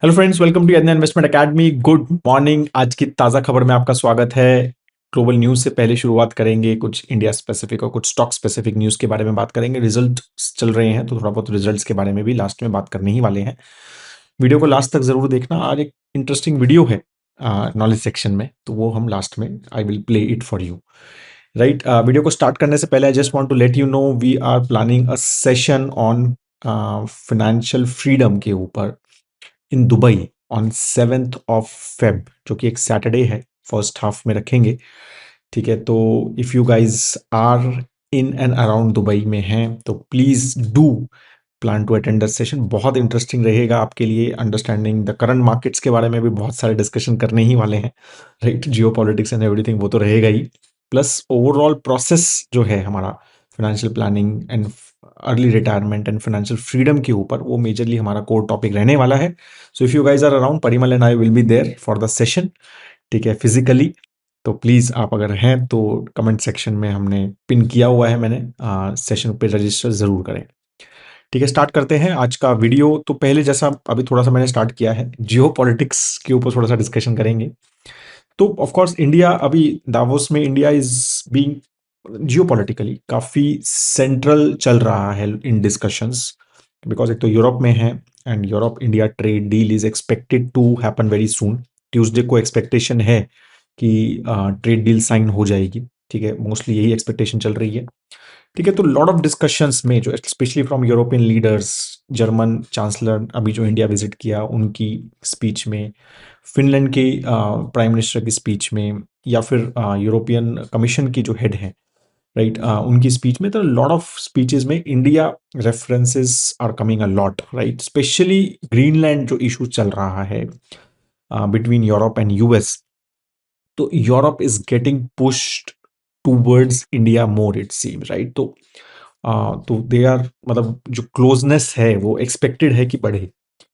Hello friends, welcome to यज्ञ investment academy. Good morning. आज की ताज़ा खबर में आपका स्वागत है। ग्लोबल न्यूज़ से पहले शुरुआत करेंगे, कुछ इंडिया स्पेसिफिक और कुछ स्टॉक स्पेसिफिक न्यूज़ के बारे में बात करेंगे। रिजल्ट चल रहे हैं तो थोड़ा बहुत रिजल्ट्स के बारे में भी लास्ट में बात करने ही वाले हैं। वीडियो को लास्ट तक ज़रूर देखना। आज एक इंटरेस्टिंग वीडियो है नॉलेज सेक्शन में, तो वो हम लास्ट में I will play it for you. Right, video को स्टार्ट करने से पहले I just want to let you know we are planning a session on financial freedom के ऊपर in Dubai on 7th of Feb, जो कि एक सैटरडे है। फर्स्ट हाफ में रखेंगे, ठीक है। तो if you guys are in and around Dubai में हैं तो please do plan to attend the session. बहुत इंटरेस्टिंग रहेगा आपके लिए। अंडरस्टैंडिंग द करंट मार्केट्स के बारे में भी बहुत सारे डिस्कशन करने ही वाले हैं, right. Jio politics and everything वो तो रहेगा ही, प्लस ओवरऑल प्रोसेस जो है हमारा financial planning and early retirement and financial freedom के ऊपर, वो मेजरली हमारा कोर टॉपिक रहने वाला है। So if you guys are around, Parimal and I will be there for the session, ठीक है, फिजिकली। तो प्लीज़ आप अगर हैं तो कमेंट सेक्शन में हमने पिन किया हुआ है, मैंने सेशन पे रजिस्टर ज़रूर करें। ठीक है, स्टार्ट करते हैं आज का वीडियो। तो पहले जैसा अभी थोड़ा सा मैंने स्टार्ट किया है, जियो पॉलिटिक्स के ऊपर थोड़ा सा डिस्कशन करेंगे। तो ऑफ कोर्स इंडिया अभी दावोस में, India is being Jio politically काफ़ी सेंट्रल चल रहा है इन डिस्कशंस, बिकॉज एक तो यूरोप में है and Europe India trade deal is expected to happen very soon. Tuesday को एक्सपेक्टेशन है कि ट्रेड डील साइन हो जाएगी, ठीक है। मोस्टली यही एक्सपेक्टेशन चल रही है, ठीक है। तो लॉट ऑफ डिस्कशंस में जो specially from European leaders, German chancellor अभी जो इंडिया विजिट किया उनकी स्पीच में, फिनलैंड के प्राइम मिनिस्टर की स्पीच में, या फिर यूरोपियन कमीशन की जो हेड हैं, राइट, उनकी स्पीच में, तो लॉट ऑफ स्पीचेस में India references are coming a lot, right. Specially Greenland जो इशू चल रहा है बिटवीन यूरोप एंड यूएस, तो Europe is getting pushed towards India more, it seems, right. तो दे आर, मतलब जो क्लोजनेस है वो एक्सपेक्टेड है कि बढ़े।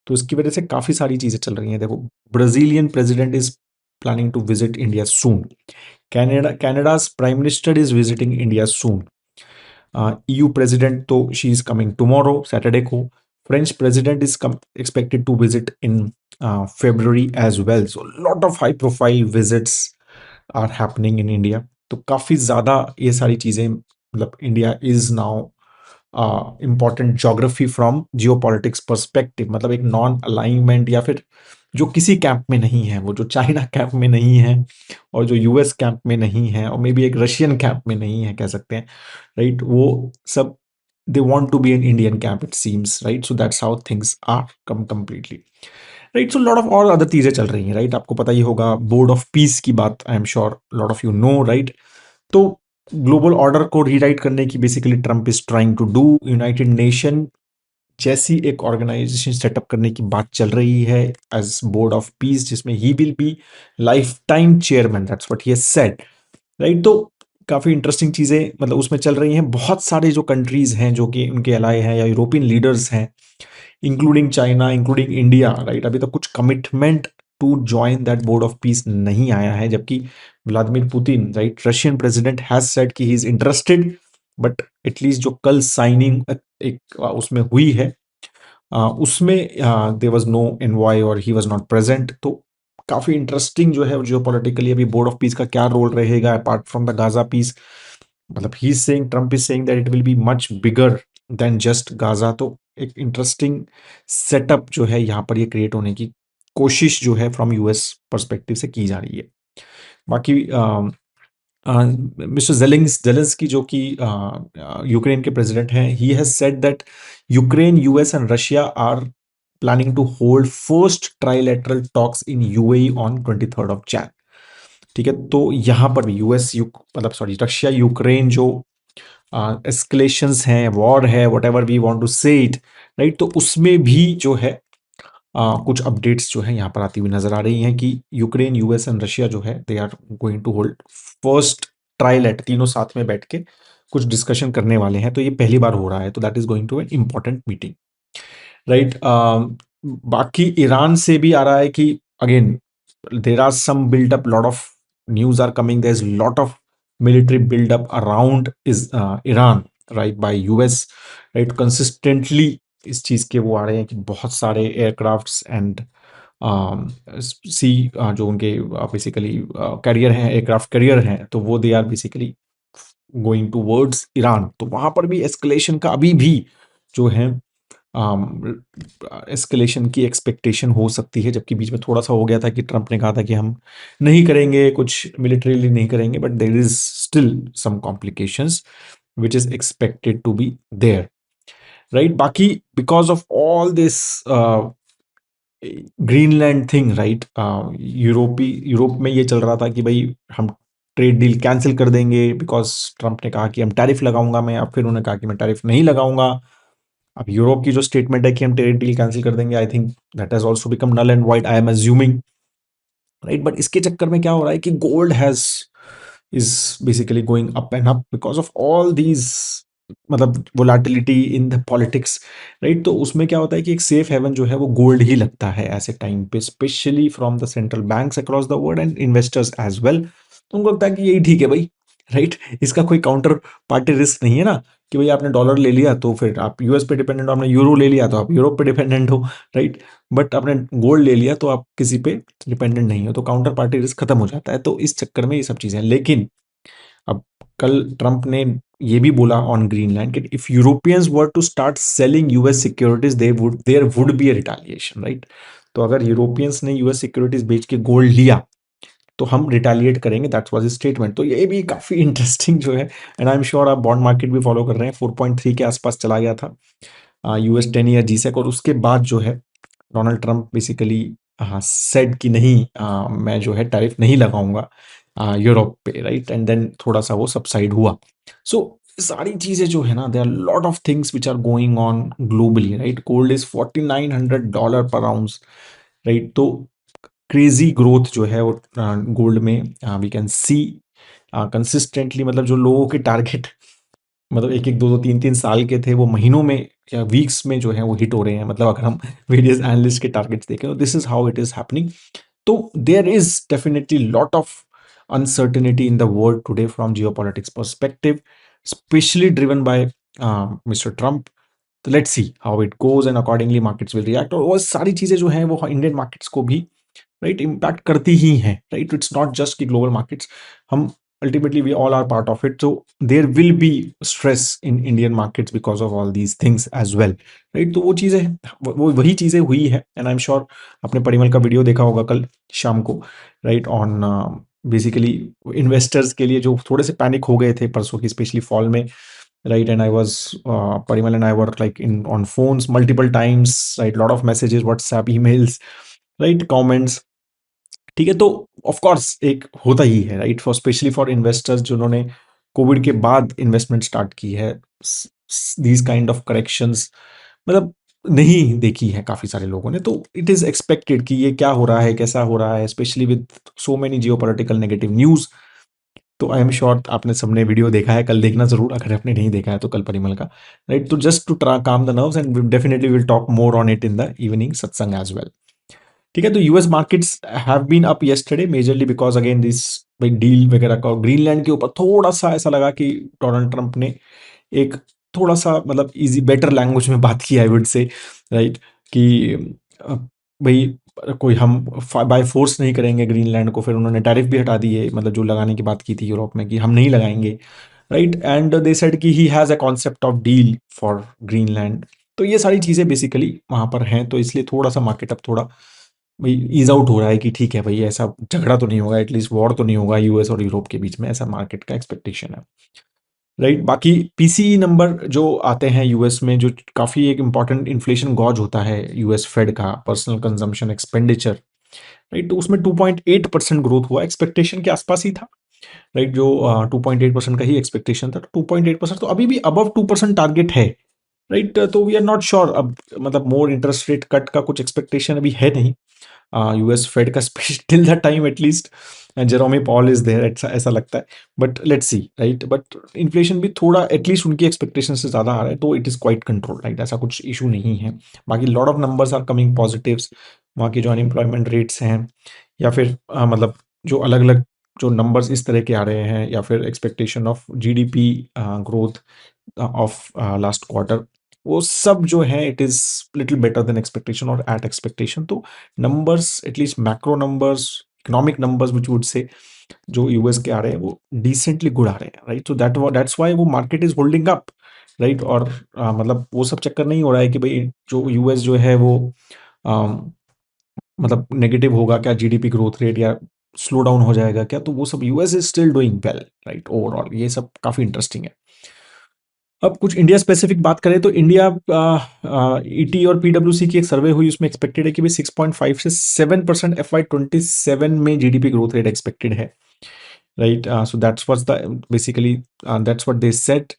तो इसकी वजह से काफ़ी सारी चीज़ें चल रही हैं। देखो, Brazilian president is planning to visit India soon. Canada's prime minister is visiting India soon. EU president तो she is coming tomorrow, Saturday को। French president is expected to visit in February as well. So lot of high profile visits are happening in India. तो काफ़ी ज़्यादा ये सारी चीज़ें, मतलब India is now important geography from geopolitics perspective, मतलब एक नॉन अलाइनमेंट, या फिर जो किसी कैंप में नहीं है, वो जो चाइना कैंप में नहीं है और जो यूएस कैंप में नहीं है और मे बी एक रशियन कैंप में नहीं है, कह सकते हैं, राइट। वो सब they want to be in Indian camp, it seems, right. So that's how things are come completely, right. So lot of और अदर चीज़ें चल रही हैं, राइट। आपको पता ही होगा बोर्ड ऑफ पीस की बात, I am sure lot of you know, right. तो ग्लोबल ऑर्डर को रीराइट करने की basically Trump is trying to do. United Nation जैसी एक ऑर्गेनाइजेशन सेटअप करने की बात चल रही है एज बोर्ड ऑफ पीस, जिसमें he will be life time chairman, that's what he has said, right. तो काफ़ी इंटरेस्टिंग चीज़ें मतलब उसमें चल रही हैं। बहुत सारे जो कंट्रीज हैं जो कि उनके अलाय हैं या यूरोपियन लीडर्स हैं, including China, including India, right, अभी तक कुछ commitment to join that board of peace नहीं आया है। जबकि Vladimir Putin, right, Russian president has said कि he is interested, but at least जो कल साइनिंग एक उसमें हुई है, उसमें देयर वाज नो एनवॉय और ही वाज नॉट प्रेजेंट। तो काफ़ी इंटरेस्टिंग जो है जियो पॉलिटिकली अभी बोर्ड ऑफ पीस का क्या रोल रहेगा apart from the Gaza peace. मतलब he is saying, Trump is saying that it will be much bigger than just Gaza. तो एक इंटरेस्टिंग सेटअप जो है यहाँ पर ये क्रिएट होने की कोशिश जो है फ्रॉम यूएस पर्सपेक्टिव से की जा रही है। बाकी मिस्टर जेलेंस्की जो कि यूक्रेन के प्रेसिडेंट हैं, he has said that Ukraine, US and Russia are planning to hold first trilateral talks in UAE on 23rd of Jan, ठीक है। तो यहाँ पर भी मतलब सॉरी, रशिया यूक्रेन जो एस्केलेशंस हैं, वॉर है, whatever we want to say it, right, तो उसमें भी जो है कुछ अपडेट्स जो है यहाँ पर आती हुई नजर आ रही हैं कि यूक्रेन, यूएस एंड रशिया जो है they are going to hold first trilat, तीनों साथ में बैठ के कुछ डिस्कशन करने वाले हैं। तो ये पहली बार हो रहा है, तो that is going to an important meeting, right. बाकी ईरान से भी आ रहा है कि again there are some build up, lot of news are coming, there's lot of military build up around is Iran, right, by US, right, consistently इस चीज के वो आ रहे हैं कि बहुत सारे एयरक्राफ्ट्स एंड सी जो उनके बेसिकली करियर हैं, एयरक्राफ्ट करियर हैं, तो वो they are basically going towards Iran. तो वहाँ पर भी एस्केलेशन का अभी भी जो है एस्केलेशन की एक्सपेक्टेशन हो सकती है, जबकि बीच में थोड़ा-सा हो गया था कि ट्रंप ने कहा था कि हम नहीं करेंगे, कुछ मिलिटरीली नहीं करेंगे, but there is still some complications which is expected to be there, right? बाकी because of all this Greenland thing, right? Europe में ये चल रहा था कि भई हम ट्रेड डील कैंसल कर देंगे, बिकॉज़ ट्रंप ने कहा कि हम टैरिफ लगाऊँगा मैं, अब फिर उन्होंने कहा कि मैं टैरिफ नहीं लगाऊँगा। अब यूरोप की जो स्टेटमेंट है कि हम ट्रेड डील कैंसल कर देंगे, I think that has also become null and void, I am assuming, right? But इसके चक्कर में क्या हो रहा है कि gold has is basically going up and up because of all these, मतलब volatility in the politics, right? तो उसमें क्या होता है कि एक सेफ हेवन जो है वो गोल्ड ही लगता है ऐसे टाइम पे, specially from the central banks across the world and investors as well. तो उनको लगता है कि यही ठीक है भाई, राइट? इसका कोई काउंटर पार्टी रिस्क नहीं है ना, कि भाई आपने डॉलर ले लिया तो फिर आप यूएस पे डिपेंडेंट हो, आपने यूरो ले लिया तो आप यूरोप पे डिपेंडेंट हो, राइट? बट आपने गोल्ड ले लिया तो आप किसी पे डिपेंडेंट नहीं हो, तो काउंटर पार्टी रिस्क खत्म हो जाता है। तो इस चक्कर में ये सब चीज़ें हैं। लेकिन अब कल ट्रंप ने ये भी बोला ऑन ग्रीनलैंड कि if Europeans were to start selling US securities there would be a retaliation, right? तो अगर यूरोपियंस ने यूएस सिक्योरिटीज बेच के गोल्ड लिया तो हम रिटेलिएट करेंगे, दैट वाज स्टेटमेंट। तो ये भी काफी इंटरेस्टिंग जो है, एंड आई एम श्योर आप बॉन्ड मार्केट भी फॉलो कर रहे हैं। 4.3 के आसपास चला गया था यूएस 10 ईयर जीसेक, और उसके बाद जो है डोनाल्ड ट्रंप बेसिकली सेड कि नहीं, मैं जो है टैरिफ नहीं लगाऊंगा यूरोप पे, राइट? एंड देन थोड़ा सा वो सबसाइड हुआ। सो सारी चीजें जो है ना, they are lot of things which are going on globally, right? Gold is $4900 per ounce, right? तो क्रेजी ग्रोथ जो है वो गोल्ड में वी कैन सी कंसिस्टेंटली, मतलब जो लोगों के टारगेट मतलब एक एक दो दो तीन तीन साल के थे, वो महीनों में या वीक्स में जो है वो हिट हो रहे हैं। मतलब अगर हम वेरियस एनालिस्ट के टारगेट्स देखें, तो this is how it is happening. तो there is definitely lot of uncertainty in the world today from geopolitics perspective, especially driven by Mr. Trump. तो let's see how it goes and accordingly markets will react. और वो सारी चीजें जो हैं वो Indian markets को भी राइट इम्पैक्ट करती ही हैं, राइट? इट्स नॉट जस्ट कि ग्लोबल मार्केट्स, हम ultimately we all are part of it. तो there will be stress in Indian markets because of all these things as well, right? तो वो चीज़ें वो वही चीज़ें हुई है, एंड आई एम श्योर आपने परिमल का वीडियो देखा होगा कल शाम को, राइट? ऑन बेसिकली इन्वेस्टर्स के लिए जो थोड़े से पैनिक हो गए थे परसों की, स्पेशली फॉल में, right? And I was Parimal and I were like in on phones multiple times, right? Lot of messages, WhatsApp, emails, right? Comments, ठीक है? तो ऑफ कोर्स एक होता ही है, right? For specially for investors जिन्होंने Covid के बाद इन्वेस्टमेंट स्टार्ट की है, दीज काइंड ऑफ करेक्शंस मतलब नहीं देखी है काफी सारे लोगों ने। तो इट इज एक्सपेक्टेड कि ये क्या हो रहा है, कैसा हो रहा है, specially with so many geopolitical negative news. तो आई एम श्योर आपने सबने वीडियो देखा है, कल देखना जरूर अगर आपने नहीं देखा है तो, कल परिमल का, राइट? तो just to calm the nerves, and definitely will talk more on it in the evening satsang as well, ठीक है? तो US markets have been up yesterday majorly because again this big deal वगैरह का, ग्रीनलैंड के ऊपर थोड़ा सा ऐसा लगा कि डोनाल्ड ट्रंप ने एक थोड़ा सा मतलब इजी बेटर लैंग्वेज में बात की, आई वुड से, राइट? कि अ, भाई कोई हम बाय फोर्स नहीं करेंगे ग्रीनलैंड को। फिर उन्होंने टैरिफ भी हटा दिए, मतलब जो लगाने की बात की थी यूरोप में कि हम नहीं लगाएंगे, राइट? एंड दे सेड कि he has a concept of deal for Greenland. तो ये सारी चीज़ें बेसिकली वहाँ पर हैं, तो इसलिए थोड़ा सा मार्केट अब थोड़ा भाई ईज आउट हो रहा है कि ठीक है भाई, ऐसा झगड़ा तो नहीं होगा, एटलीस्ट वॉर तो नहीं होगा यूएस और यूरोप के बीच में, ऐसा मार्केट का एक्सपेक्टेशन है, राइट? बाकी पीसीई नंबर जो आते हैं यूएस में, जो काफ़ी एक इंपॉर्टेंट इन्फ्लेशन गॉज होता है यूएस फेड का, पर्सनल कंजम्पशन एक्सपेंडिचर, राइट? तो उसमें 2.8% ग्रोथ हुआ, एक्सपेक्टेशन के आसपास ही था, राइट? जो 2.8% का ही एक्सपेक्टेशन था, तो 2.8% तो अभी भी अबव 2% टारगेट है, राइट? तो वी आर नॉट श्योर अब, मतलब मोर इंटरेस्ट रेट कट का कुछ एक्सपेक्टेशन अभी है नहीं यूएस फेड का till that time at least, Jerome Powell is there, ऐसा ऐसा लगता है। But let's see, right? But inflation भी थोड़ा एटलीस्ट उनकी एक्सपेक्टेशन से ज़्यादा आ रहा है, तो it is quite control, right? ऐसा कुछ इशू नहीं है। बाकी lot of numbers are coming positives, वहाँ की जो अनएम्प्लॉयमेंट रेट्स हैं, या फिर मतलब जो अलग अलग जो नंबर्स इस तरह के आ रहे हैं, या फिर expectation of GDP growth of last quarter, वो सब जो है it is little better than expectation और एट एक्सपेक्टेशन। तो numbers, at least macro numbers, economic numbers which would say जो यूएस के आ रहे हैं वो डिसेंटली गुड आ रहे हैं, राइट। तो दैट्स व्हाई वो market is holding up, right. और मतलब वो सब चक्कर नहीं हो रहा है कि भाई जो यूएस जो है वो मतलब नेगेटिव होगा क्या जीडीपी ग्रोथ रेट, या स्लो डाउन हो जाएगा क्या, तो वो सब US is still doing well, right. Overall ये सब काफी इंटरेस्टिंग है। अब कुछ इंडिया स्पेसिफिक बात करें तो इंडिया ईटी और पीडब्ल्यूसी की एक सर्वे हुई, उसमें एक्सपेक्टेड है कि भाई 6.5 से 7% FY 27 में जीडीपी ग्रोथ रेट एक्सपेक्टेड है, right. So that's what's the basically that's what they set.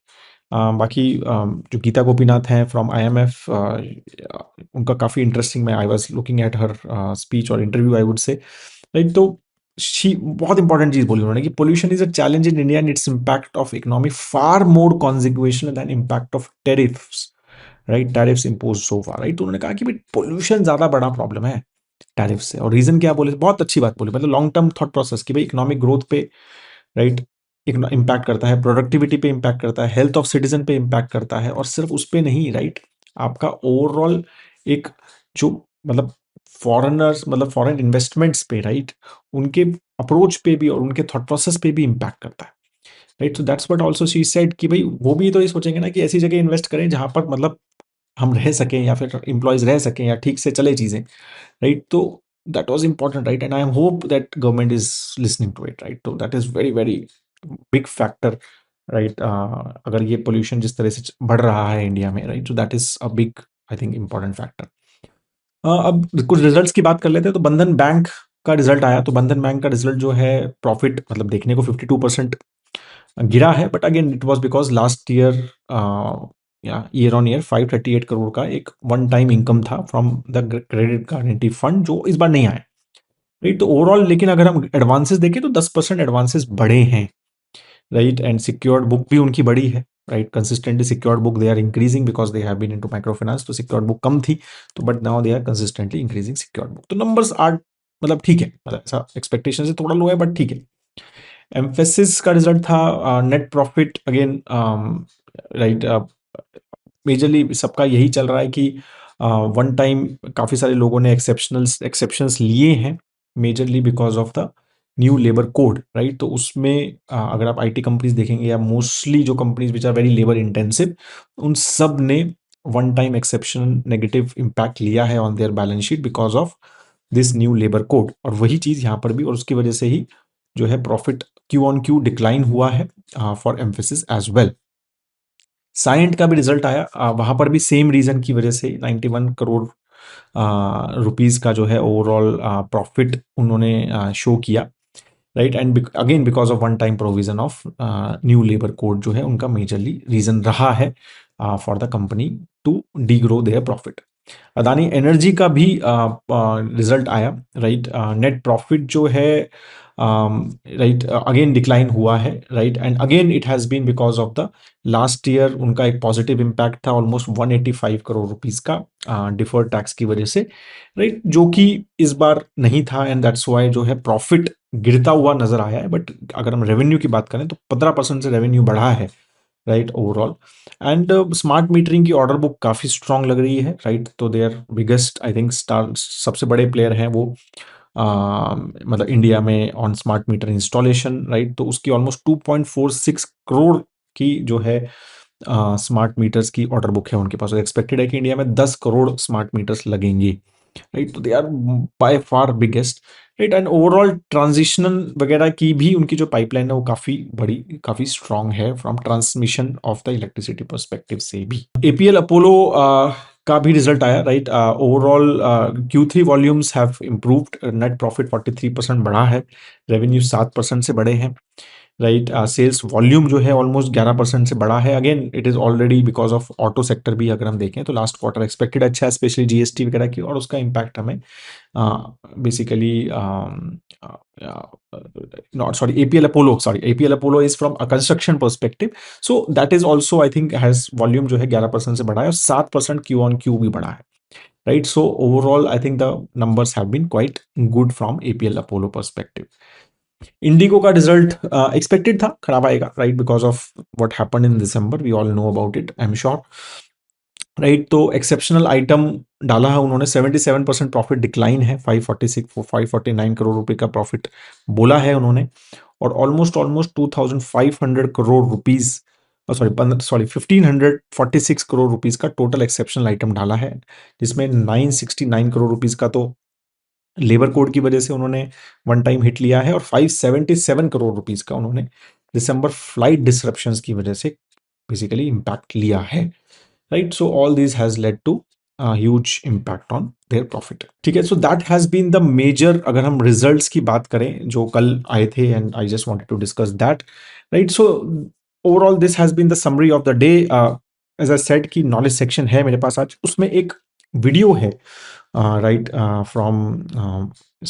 बाकी जो गीता गोपीनाथ हैं फ्रॉम आईएमएफ, उनका काफ़ी इंटरेस्टिंग, मैं I was looking at her speech और interview I would say, right. तो शी बहुत इंपॉर्टेंट चीज बोली उन्होंने कि pollution is a challenge in India and it's impact of economy far more consequential than impact of tariffs, right, tariffs impose so far, right. तो उन्होंने कहा कि भाई पोल्यूशन ज्यादा बड़ा प्रॉब्लम है टैरिफ से, और रीजन क्या बोले, बहुत अच्छी बात बोली, मतलब लॉन्ग टर्म थॉट प्रोसेस की भाई इकोनॉमिक ग्रोथ पे, राइट, इम्पैक्ट करता है, प्रोडक्टिविटी पे इम्पैक्ट करता है, हेल्थ ऑफ सिटीजन पे इम्पैक्ट करता है, और सिर्फ उस पे नहीं, राइट, आपका ओवरऑल एक जो मतलब फॉरेनर्स, मतलब फॉरेन इन्वेस्टमेंट्स पे, राइट, उनके अप्रोच पे भी और उनके थॉट प्रोसेस पे भी इम्पैक्ट करता है, राइट। तो that's what also she said कि भाई वो भी तो ये सोचेंगे ना कि ऐसी जगह इन्वेस्ट करें जहां पर मतलब हम रह सकें या फिर एम्प्लॉयज रह सकें या ठीक से चले चीजें, राइट। तो that was important, right, and I hope that government is listening to it, right। तो that is very very big factor, right। अगर ये pollution जिस तरह से बढ़ रहा है इंडिया में, right, so that is a big, I think, important factor। अब कुछ रिजल्ट्स की बात कर लेते हैं। तो बंधन बैंक का रिजल्ट आया, तो बंधन बैंक का रिजल्ट जो है प्रॉफिट मतलब देखने को 52% गिरा है, but again it was because last year या ईयर ऑन ईयर 538 करोड़ का एक वन टाइम इनकम था from the credit guarantee fund, जो इस बार नहीं आया, राइट। तो ओवरऑल लेकिन अगर हम एडवांसेस देखें तो 10% एडवांसेस बढ़े हैं, राइट। एंड सिक्योर्ड बुक भी उनकी बड़ी है, right. Consistently secured book they are increasing because they have been into micro finance, तो सिक्योर्ड बुक कम थी, तो but now they are consistently increasing secured book. तो नंबर्स आर मतलब ठीक है, मतलब ऐसा एक्सपेक्टेशन से थोड़ा लो है बट ठीक है। एम्फेसिस का रिजल्ट था net profit, again right, majorly सबका यही चल रहा है कि वन टाइम काफ़ी सारे लोगों ने एक्सेप्शंस लिए हैं, majorly because of the new labour code, right. तो उसमें अगर आप आईटी कंपनीज देखेंगे या मोस्टली जो companies which are very labour intensive, उन सब ने one time exception negative impact लिया है on their balance sheet because of this new labour code, और वही चीज़ यहाँ पर भी, और उसकी वजह से ही जो है profit Q on Q decline हुआ है for emphasis as well. Cyient का भी रिजल्ट आया, वहां पर भी सेम रीजन की वजह से 91 करोड़ रुपीस का जो है ओवरऑल प्रॉफिट उन्होंने शो किया, right. And again because of one time provision of new labour code जो है उनका मेजरली रीजन रहा है for the company to degrow their profit. Adani energy का भी रिजल्ट आया, राइट। नेट प्रॉफिट जो है राइट अगेन डिक्लाइन हुआ है, right. And again it has been because of the last year उनका एक पॉजिटिव इम्पैक्ट था ऑलमोस्ट 185 करोड़ रुपीस का डिफर्ड टैक्स की वजह से, राइट, जो कि इस बार नहीं था, एंड दैट्स वाई जो है प्रॉफिट गिरता हुआ नजर आया है। बट अगर हम रेवेन्यू की बात करें तो 15% से रेवेन्यू बढ़ा है, right, overall. And smart metering की ऑर्डर बुक काफ़ी स्ट्रांग लग रही है, राइट। तो their biggest I think star सबसे बड़े प्लेयर हैं वो मतलब इंडिया में on smart meter installation, right. तो उसकी ऑलमोस्ट 2.46 करोड़ की जो है स्मार्ट मीटर्स की ऑर्डर बुक है उनके पास, और एक्सपेक्टेड है कि इंडिया में 10 करोड़ स्मार्ट मीटर्स लगेंगे, राइट। तो they are by far biggest, right. And overall transitional वगैरह की भी उनकी जो पाइपलाइन है वो काफ़ी बड़ी, काफ़ी स्ट्रांग है from transmission of the electricity perspective से भी। एपीएल अपोलो का भी रिजल्ट आया, right. Overall Q3 volumes have improved, net profit 43% बढ़ा है, रेवेन्यू 7% से बढ़े हैं, राइट। सेल्स वॉल्यूम जो है ऑलमोस्ट 11% से बढ़ा है, again it is already because of auto sector भी अगर हम देखें तो लास्ट क्वार्टर एक्सपेक्टेड अच्छा है, स्पेशली जीएसटी वगैरह की, और उसका इम्पैक्ट हमें basically not sorry APL Apollo is from a construction perspective, so that is also I think has volume जो है 11% से बढ़ा है और 7% क्यू ऑन क्यू भी बढ़ा है, right. So overall I think the numbers have been quite good from APL Apollo perspective। IndiGo का रिजल्ट एक्सपेक्टेड था खराब आएगा, right, because of what happened in December, we all know about it, I am sure. Right. तो exceptional item डाला है उन्होंने, 77% profit decline है, 549 करोड़ रुपए का प्रॉफिट बोला है उन्होंने, और almost almost 2500 crore rupees, sorry 1546 crore rupees का टोटल एक्सेप्शनल आइटम डाला है, जिसमें 969 करोड़ रुपीज का तो लेबर कोड की वजह से उन्होंने वन टाइम हिट लिया है, और 577 करोड़ रुपीज का उन्होंने दिसंबर फ्लाइट डिसरप्शंस की वजह से बेसिकली इम्पैक्ट लिया है। Right, so all this has led to huge impact on their profit. ठीक है, so that has been the major, अगर हम रिजल्ट्स की बात करें जो कल आए थे, and I just wanted to discuss that. Right, so overall this has been the summary of the day. As I said कि नॉलेज सेक्शन है मेरे पास आज, उसमें एक वीडियो है right from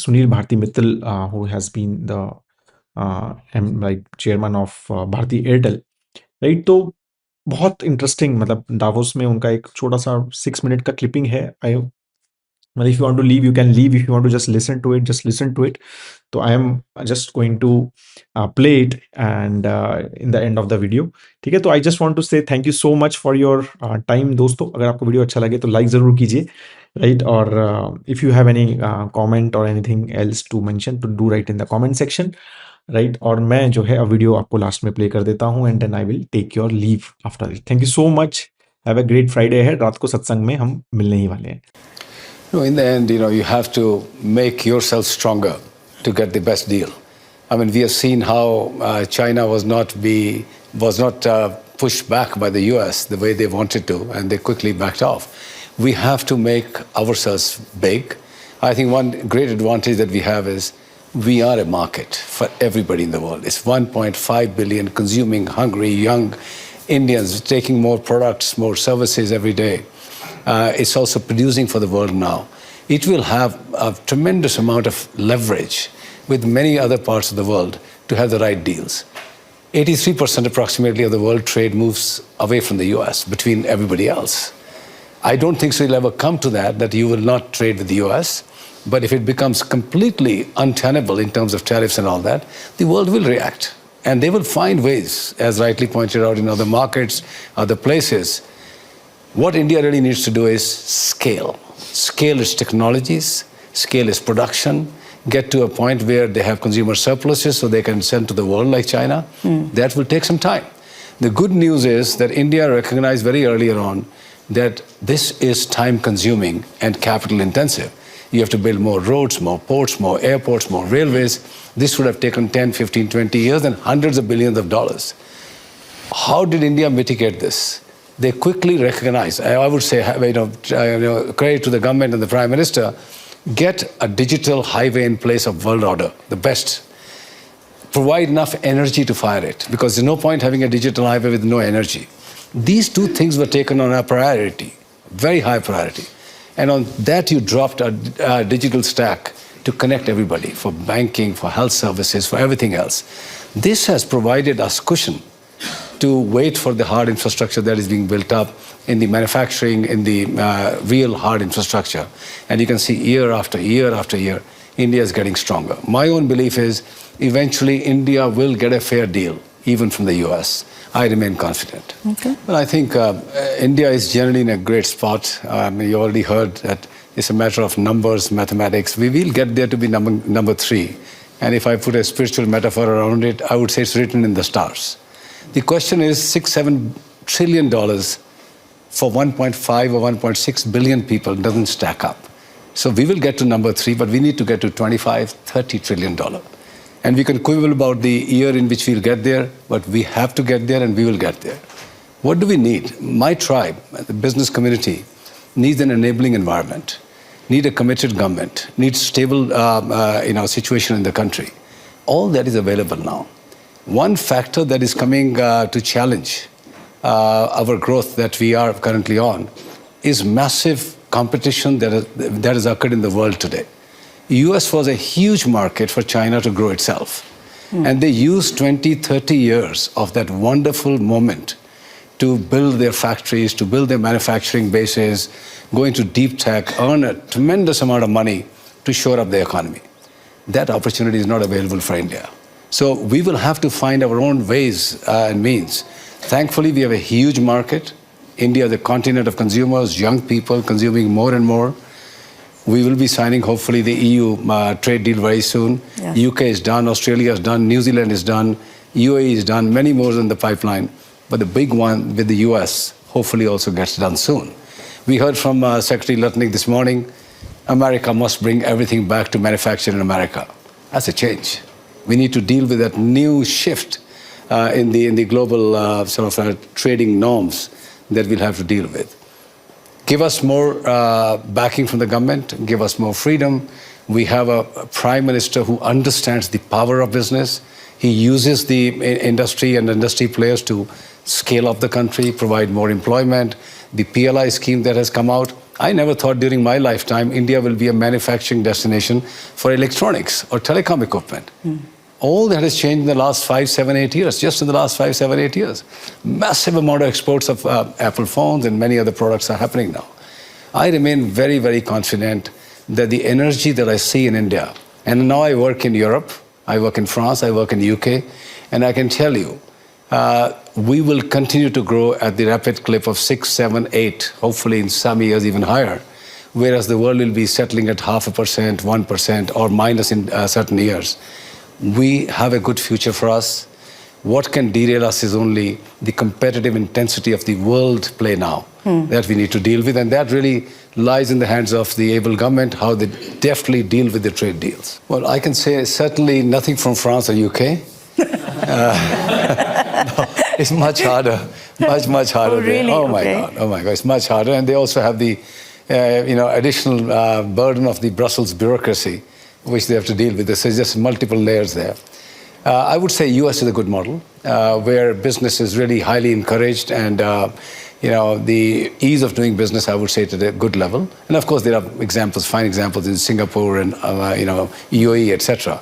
Sunil Bharti Mittal, who has been the like chairman of Bharti Airtel. Right, तो बहुत इंटरेस्टिंग, मतलब डावोस में उनका एक छोटा सा 6 मिनट का क्लिपिंग है। आई, well, if you want to leave you can leave, if you want to just listen to it just listen to it. So I am just going to play it and in the end of the video, ठीक है। तो I just want to say thank you so much for your time दोस्तों। अगर आपको video अच्छा लगे तो like ज़रूर कीजिए, राइट, और if you have any comment or anything else to mention to do write in the comment section, right. और मैं जो है अब वीडियो आपको लास्ट में प्ले कर देता हूँ, and then I will take your leave after this. Thank you so much, have a great Friday है। रात को सत्संग में हम मिलने ही वाले हैं। No, in the end, you have to make yourself stronger to get the best deal. I mean, we have seen how China was not pushed back by the US the way they wanted to, and they quickly backed off. We have to make ourselves big. I think one great advantage that we have is we are a market for everybody in the world. It's 1.5 billion consuming, hungry, young Indians taking more products, more services every day. It's also producing for the world now. It will have a tremendous amount of leverage with many other parts of the world to have the right deals. 83% approximately of the world trade moves away from the US between everybody else. I don't think so it'll ever come to that you will not trade with the US. But if it becomes completely untenable in terms of tariffs and all that, the world will react. And they will find ways, as rightly pointed out in other markets, other places. What India really needs to do is scale. Scale its technologies, scale its production, get to a point where they have consumer surpluses so they can sell to the world like China. That will take some time. The good news is that India recognized very earlier on that this is time consuming and capital intensive. You have to build more roads, more ports, more airports, more railways. This would have taken 10, 15, 20 years and hundreds of billions of dollars. How did India mitigate this? They quickly recognize, I would say, credit to the government and the Prime Minister, get a digital highway in place of world order, the best. Provide enough energy to fire it, because there's no point having a digital highway with no energy. These two things were taken on a priority, very high priority. And on that you dropped a digital stack to connect everybody, for banking, for health services, for everything else. This has provided us cushion to wait for the hard infrastructure that is being built up in the manufacturing, in the real hard infrastructure. And you can see year after year after year, India is getting stronger. My own belief is eventually India will get a fair deal, even from the US. I remain confident. Okay. Well, I think India is generally in a great spot. You already heard that it's a matter of numbers, mathematics. We will get there to be number 3. And if I put a spiritual metaphor around it, I would say it's written in the stars. The question is $6-7 trillion for 1.5 or 1.6 billion people doesn't stack up. So we will get to number 3, but we need to get to $25-30 trillion. And we can quibble about the year in which we'll get there, but we have to get there and we will get there. What do we need? My tribe, the business community, needs an enabling environment, need a committed government, needs stable situation in the country. All that is available now. One factor that is coming to challenge our growth that we are currently on is massive competition that has occurred in the world today. US was a huge market for China to grow itself. And they used 20-30 years of that wonderful moment to build their factories, to build their manufacturing bases, go into deep tech, earn a tremendous amount of money to shore up the economy. That opportunity is not available for India. So we will have to find our own ways and means. Thankfully, we have a huge market. India, the continent of consumers, young people consuming more and more. We will be signing, hopefully, the EU trade deal very soon. Yes. UK is done, Australia is done, New Zealand is done, UAE is done, many more in the pipeline. But the big one with the US hopefully also gets done soon. We heard from Secretary Lutnick this morning, America must bring everything back to manufacture in America. That's a change. We need to deal with that new shift in the global trading norms that we'll have to deal with. Give us more backing from the government, give us more freedom. We have a prime minister who understands the power of business. He uses the industry and industry players to scale up the country, provide more employment. The PLI scheme that has come out, I never thought during my lifetime India will be a manufacturing destination for electronics or telecom equipment. All that has changed in the last 5, 7, 8 years, just in the last 5, 7, 8 years. Massive amount of exports of Apple phones and many other products are happening now. I remain very, very confident that the energy that I see in India, and now I work in Europe, I work in France, I work in the UK, and I can tell you, we will continue to grow at the rapid clip of 6, 7, 8, hopefully in some years even higher, whereas the world will be settling at 0.5%, 1%, or minus in certain years. We have a good future for us. What can derail us is only the competitive intensity of the world play now that we need to deal with, and that really lies in the hands of the able government, how they deftly deal with the trade deals. Well, I can say certainly nothing from France or UK. No, it's much harder, much harder. Oh, really? Oh my Okay. God, oh my God, it's much harder, and they also have the additional burden of the Brussels bureaucracy, which they have to deal with. There's just multiple layers there. I would say US is a good model, where business is really highly encouraged, and the ease of doing business, I would say, to a good level. And of course, there are examples, fine examples in Singapore and UAE, etc.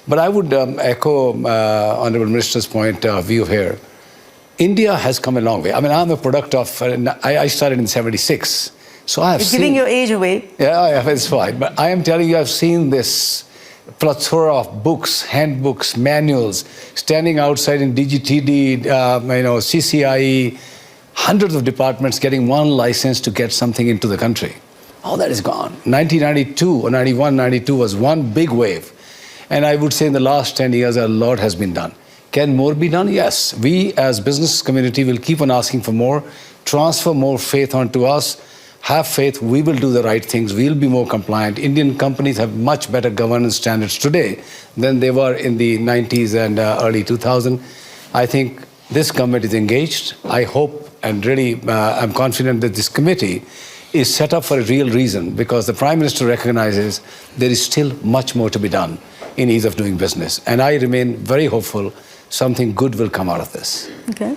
But I would echo Honorable Minister's point of view here. India has come a long way. I mean, I'm a product of, I started in '76. So I have You're seen, giving your age away. Yeah, it's fine. But I am telling you, I've seen this plethora of books, handbooks, manuals, standing outside in DGTD, CCIE, hundreds of departments getting one license to get something into the country. All that is gone. 1992 or 91, 92 was one big wave. And I would say in the last 10 years, a lot has been done. Can more be done? Yes. We as business community will keep on asking for more, transfer more faith onto us. Have faith, we will do the right things, we'll be more compliant. Indian companies have much better governance standards today than they were in the 90s and early 2000s. I think this government is engaged. I hope and really I'm confident that this committee is set up for a real reason, because the Prime Minister recognizes there is still much more to be done in ease of doing business. And I remain very hopeful something good will come out of this. Okay.